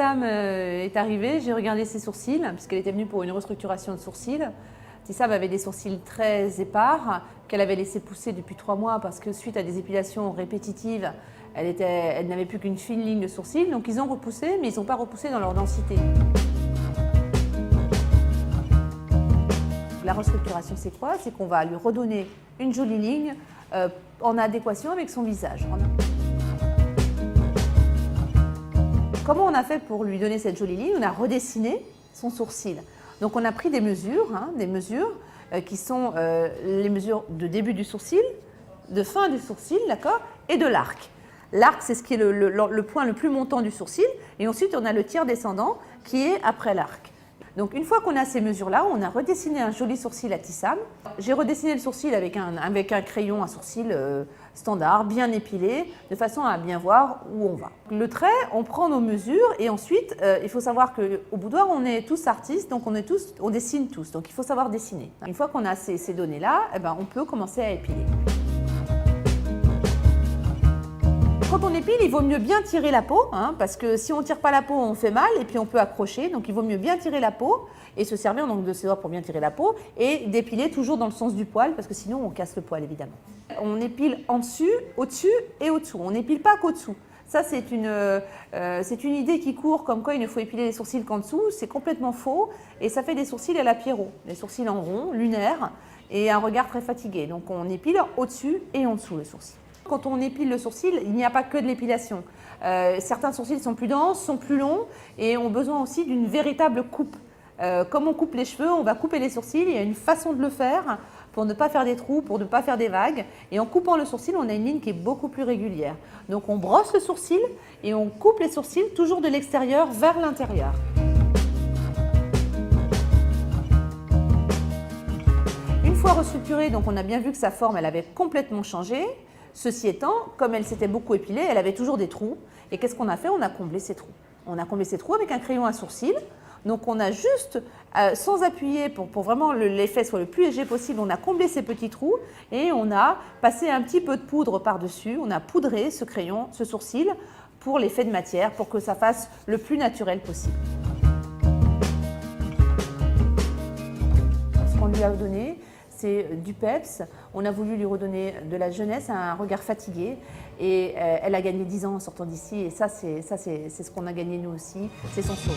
Tissam est arrivée, j'ai regardé ses sourcils, puisqu'elle était venue pour une restructuration de sourcils. Tissam avait des sourcils très épars, qu'elle avait laissé pousser depuis 3 mois, parce que suite à des épilations répétitives, elle n'avait plus qu'une fine ligne de sourcils. Donc ils ont repoussé, mais ils n'ont pas repoussé dans leur densité. La restructuration, c'est quoi? C'est qu'on va lui redonner une jolie ligne en adéquation avec son visage. Comment on a fait pour lui donner cette jolie ligne? On a redessiné son sourcil. Donc on a pris des mesures qui sont les mesures de début du sourcil, de fin du sourcil, d'accord, et de l'arc. L'arc, c'est ce qui est le point le plus montant du sourcil, et ensuite on a le tiers descendant qui est après l'arc. Donc une fois qu'on a ces mesures-là, on a redessiné un joli sourcil à Tissam. J'ai redessiné le sourcil avec un crayon, un sourcil standard, bien épilé, de façon à bien voir où on va. Le trait, on prend nos mesures et ensuite, il faut savoir qu'au boudoir, on est tous artistes, donc on dessine tous, donc il faut savoir dessiner. Une fois qu'on a ces données-là, on peut commencer à épiler. Quand on épile, il vaut mieux bien tirer la peau, parce que si on ne tire pas la peau, on fait mal et puis on peut accrocher. Donc il vaut mieux bien tirer la peau et se servir donc de ses doigts pour bien tirer la peau et d'épiler toujours dans le sens du poil, parce que sinon on casse le poil évidemment. On épile en dessus, au-dessus et au-dessous. On n'épile pas qu'au-dessous. Ça, c'est une idée qui court comme quoi il ne faut épiler les sourcils qu'en dessous. C'est complètement faux et ça fait des sourcils à la Pierrot. Des sourcils en rond, lunaires et un regard très fatigué. Donc on épile au-dessus et en dessous le sourcil. Quand on épile le sourcil, il n'y a pas que de l'épilation. Certains sourcils sont plus denses, sont plus longs et ont besoin aussi d'une véritable coupe. Comme on coupe les cheveux, on va couper les sourcils. Il y a une façon de le faire pour ne pas faire des trous, pour ne pas faire des vagues. Et en coupant le sourcil, on a une ligne qui est beaucoup plus régulière. Donc on brosse le sourcil et on coupe les sourcils toujours de l'extérieur vers l'intérieur. Une fois restructurée, donc on a bien vu que sa forme, elle avait complètement changé. Ceci étant, comme elle s'était beaucoup épilée, elle avait toujours des trous. Et qu'est-ce qu'on a fait? On a comblé ces trous. On a comblé ces trous avec un crayon à sourcil. Donc on a juste, sans appuyer pour vraiment l'effet soit le plus léger possible, on a comblé ces petits trous et on a passé un petit peu de poudre par-dessus. On a poudré ce crayon, ce sourcil, pour l'effet de matière, pour que ça fasse le plus naturel possible. Ce qu'on lui a donné, c'est du peps. On a voulu lui redonner de la jeunesse, un regard fatigué. Et elle a gagné 10 ans en sortant d'ici. Et ça, c'est ce qu'on a gagné nous aussi. C'est son sourire.